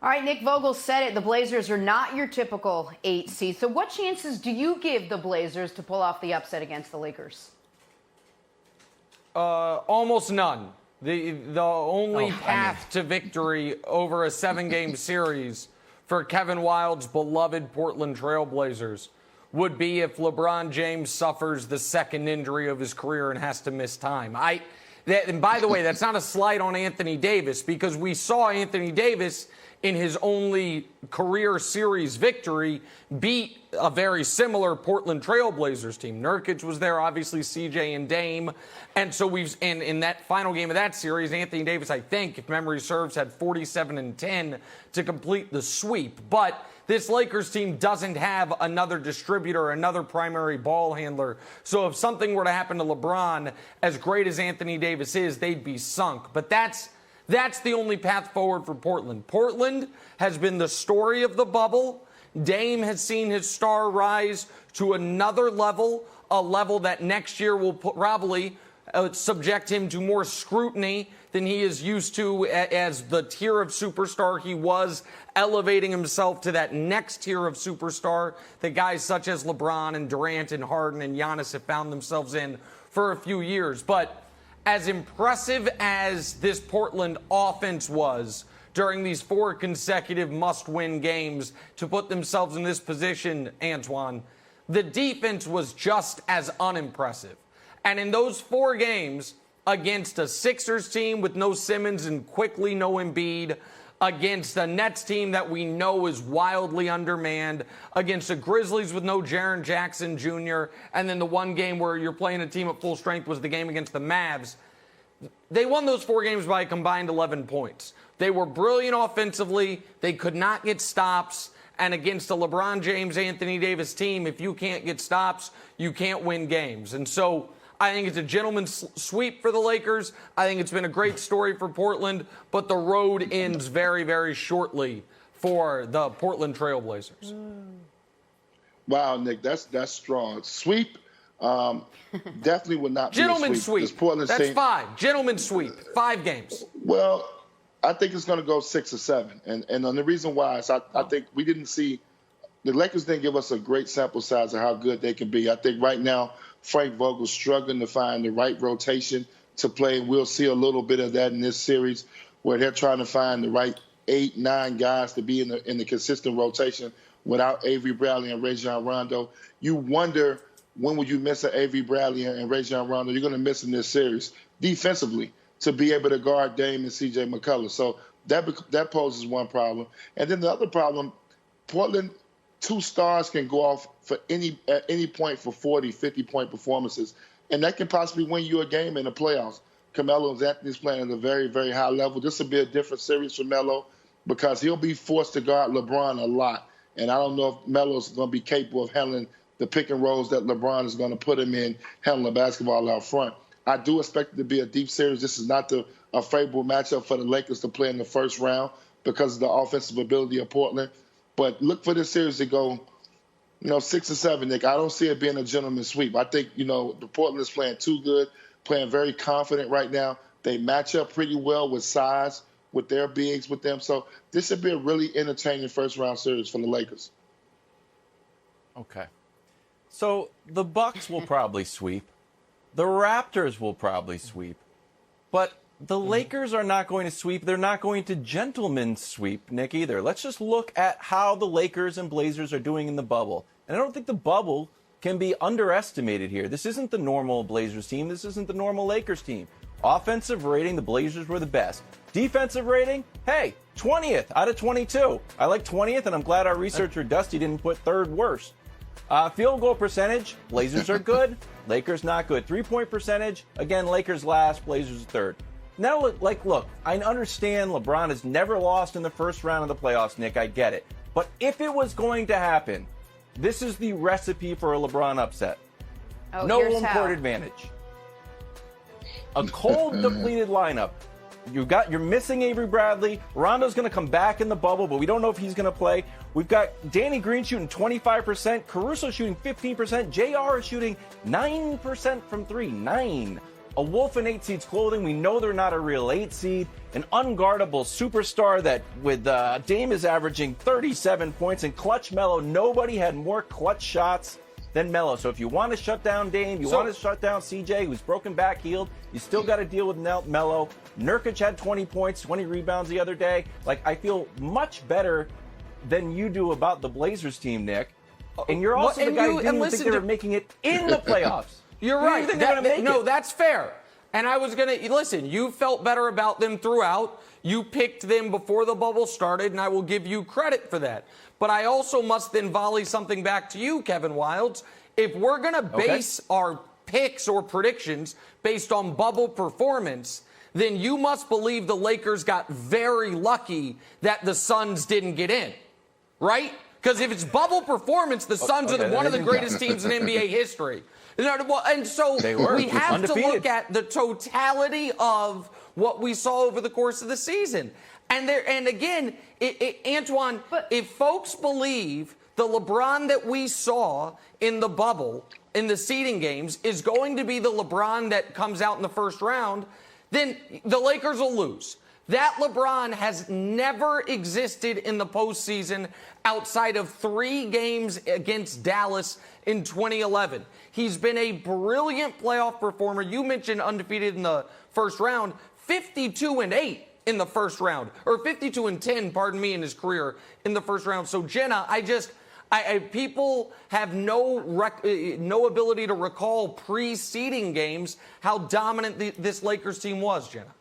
All right, Nick Vogel said it. The Blazers are not your typical 8 seed. So what chances do you give the Blazers to pull off the upset against the Lakers? Almost none. The only path to victory over a 7-game series for Kevin Wilde's beloved Portland Trail Blazers would be if LeBron James suffers the second injury of his career and has to miss time. And by the way, that's not a slight on Anthony Davis, because we saw Anthony Davis in his only career series victory beat a very similar Portland Trail Blazers team. Nurkic was there, obviously CJ and Dame. And so and in that final game of that series, Anthony Davis, I think, if memory serves, had 47 and 10 to complete the sweep. But this Lakers team doesn't have another distributor, another primary ball handler. So if something were to happen to LeBron, as great as Anthony Davis is, they'd be sunk. But that's the only path forward for Portland. Portland has been the story of the bubble. Dame has seen his star rise to another level, a level that next year will probably subject him to more scrutiny than he is used to as the tier of superstar he was, elevating himself to that next tier of superstar that guys such as LeBron and Durant and Harden and Giannis have found themselves in for a few years. But as impressive as this Portland offense was during these 4 consecutive must-win games to put themselves in this position, Antoine, the defense was just as unimpressive. And in those 4 games, against a Sixers team with no Simmons and quickly no Embiid, against a Nets team that we know is wildly undermanned, against the Grizzlies with no Jaren Jackson Jr., and then the one game where you're playing a team at full strength was the game against the Mavs. They won those 4 games by a combined 11 points. They were brilliant offensively. They could not get stops. And against a LeBron James, Anthony Davis team, if you can't get stops, you can't win games. And so I think it's a gentleman's sweep for the Lakers. I think it's been a great story for Portland, but the road ends very, very shortly for the Portland Trail Blazers. Wow, Nick, that's strong. Sweep definitely would not be a sweep. That's team, 5. Gentleman's sweep. 5 games. Well, I think it's going to go 6 or 7. And the reason why is I think we didn't see – the Lakers didn't give us a great sample size of how good they can be. I think right now Frank Vogel's struggling to find the right rotation to play. We'll see a little bit of that in this series where they're trying to find the right 8, 9 guys to be in the consistent rotation without Avery Bradley and Rajon Rondo. You wonder when would you miss an Avery Bradley and Rajon Rondo? You're going to miss in this series defensively to be able to guard Dame and C.J. McCullough. So that poses one problem. And then the other problem, Portland, 2 stars can go off at any point for 40, 50-point performances, and that can possibly win you a game in the playoffs. Carmelo and Anthony's playing at a very, very high level. This will be a different series for Melo because he'll be forced to guard LeBron a lot, and I don't know if Melo's going to be capable of handling the pick and rolls that LeBron is going to put him in, handling the basketball out front. I do expect it to be a deep series. This is not a favorable matchup for the Lakers to play in the first round because of the offensive ability of Portland. But look for this series to go, 6 or 7, Nick. I don't see it being a gentleman's sweep. I think, the Portland is playing too good, playing very confident right now. They match up pretty well with size, with their bigs, with them. So this should be a really entertaining first-round series for the Lakers. Okay. So the Bucks will probably sweep. The Raptors will probably sweep. But the Lakers are not going to sweep. They're not going to gentlemen sweep, Nick, either. Let's just look at how the Lakers and Blazers are doing in the bubble. And I don't think the bubble can be underestimated here. This isn't the normal Blazers team. This isn't the normal Lakers team. Offensive rating, the Blazers were the best. Defensive rating, hey, 20th out of 22. I like 20th, and I'm glad our researcher Dusty didn't put 3rd worst. Field goal percentage, Blazers are good. Lakers not good. 3-point percentage, again, Lakers last, Blazers 3rd. Now, look, I understand LeBron has never lost in the first round of the playoffs, Nick. I get it. But if it was going to happen, this is the recipe for a LeBron upset. No home court advantage. A cold, depleted lineup. You're missing Avery Bradley. Rondo's going to come back in the bubble, but we don't know if he's going to play. We've got Danny Green shooting 25%, Caruso shooting 15%, JR is shooting 9% from 3. 9. a wolf in 8 seed's clothing. We know they're not a real 8 seed. An unguardable superstar that with Dame is averaging 37 points and clutch Melo. Nobody had more clutch shots than Melo. So if you want to shut down Dame, you want to shut down CJ, who's broken back, healed, you still got to deal with Melo. Nurkic had 20 points, 20 rebounds the other day. Like, I feel much better than you do about the Blazers team, Nick. And you're also the guy who didn't think they were making it in the playoffs. You're right. No, that's fair. And I was going to listen, you felt better about them throughout. You picked them before the bubble started, and I will give you credit for that. But I also must then volley something back to you, Kevin Wildes. If we're going to base our picks or predictions based on bubble performance, then you must believe the Lakers got very lucky that the Suns didn't get in, right? Because if it's bubble performance, the Suns are one of the greatest teams in NBA history. And so we have to look at the totality of what we saw over the course of the season. And again, Antoine, if folks believe the LeBron that we saw in the bubble, in the seeding games, is going to be the LeBron that comes out in the first round, then the Lakers will lose. That LeBron has never existed in the postseason outside of 3 games against Dallas in 2011. He's been a brilliant playoff performer. You mentioned undefeated in the first round, 52-8 in the first round, or 52-10, pardon me, in his career in the first round. So, Jenna, people have no ability to recall preceding games how dominant this Lakers team was, Jenna.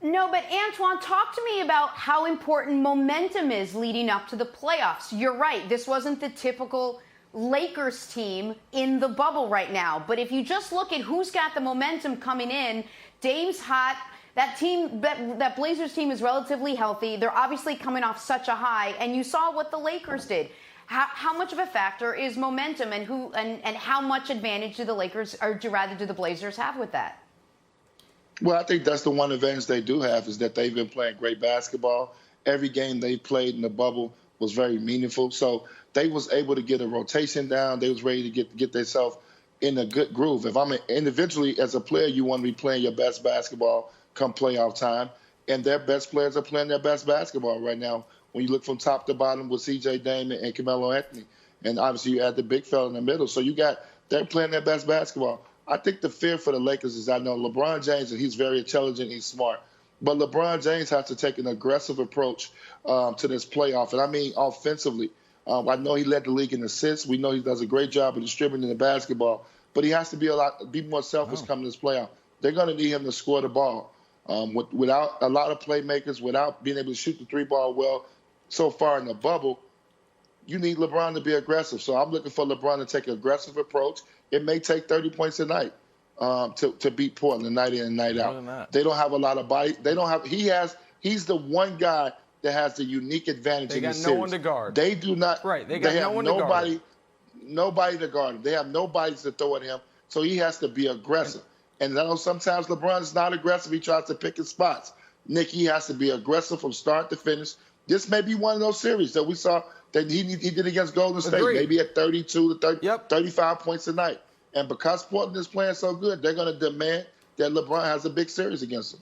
No, but Antoine, talk to me about how important momentum is leading up to the playoffs. You're right. This wasn't the typical Lakers team in the bubble right now. But if you just look at who's got the momentum coming in, Dame's hot. That team, that Blazers team is relatively healthy. They're obviously coming off such a high. And you saw what the Lakers did. How much of a factor is momentum, and how much advantage do the Lakers, or do the Blazers have with that? Well, I think that's the one advantage they do have, is that they've been playing great basketball. Every game they played in the bubble was very meaningful. So they was able to get a rotation down. They was ready to get themselves in a good groove. If I'm individually as a player, you want to be playing your best basketball come playoff time. And their best players are playing their best basketball right now. When you look from top to bottom with CJ Damian and Carmelo Anthony. And obviously you add the big fella in the middle. So they're playing their best basketball. I think the fear for the Lakers is, I know LeBron James, and he's very intelligent, he's smart. But LeBron James has to take an aggressive approach to this playoff. And I mean offensively. I know he led the league in assists. We know he does a great job of distributing the basketball. But he has to be more selfish coming this playoff. They're going to need him to score the ball. Without a lot of playmakers, without being able to shoot the 3-ball well so far in the bubble, you need LeBron to be aggressive. So I'm looking for LeBron to take an aggressive approach. It may take 30 points a night to beat Portland night in and night out. They don't have a lot of body. He's the one guy that has the unique advantage in the series. They got no one to guard. They do not. Right. They got no one to guard. Nobody to guard him. They have nobody to throw at him. So he has to be aggressive. And I know sometimes LeBron is not aggressive. He tries to pick his spots. Nick, he has to be aggressive from start to finish. This may be one of those series that we saw that he did against Golden State, maybe at 32 to 35 points a night. And because Portland is playing so good, they're going to demand that LeBron has a big series against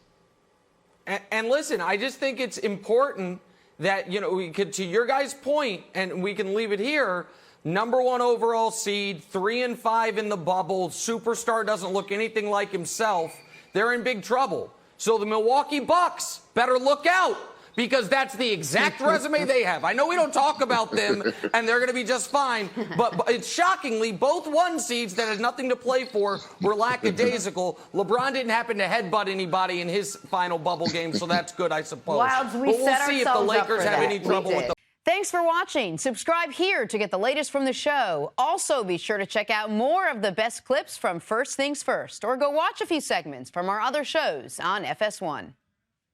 them. And listen, I just think it's important that, we could, to your guys' point, and we can leave it here, number 1 overall seed, 3-5 in the bubble, superstar doesn't look anything like himself. They're in big trouble. So the Milwaukee Bucks better look out, because that's the exact resume they have. I know we don't talk about them, and they're going to be just fine, but it's shockingly, both 1 seeds that had nothing to play for were lackadaisical. LeBron didn't happen to headbutt anybody in his final bubble game, so that's good, I suppose. Wildes, but we'll see if the Lakers have any trouble with them. Thanks for watching. Subscribe here to get the latest from the show. Also, be sure to check out more of the best clips from First Things First, or go watch a few segments from our other shows on FS1.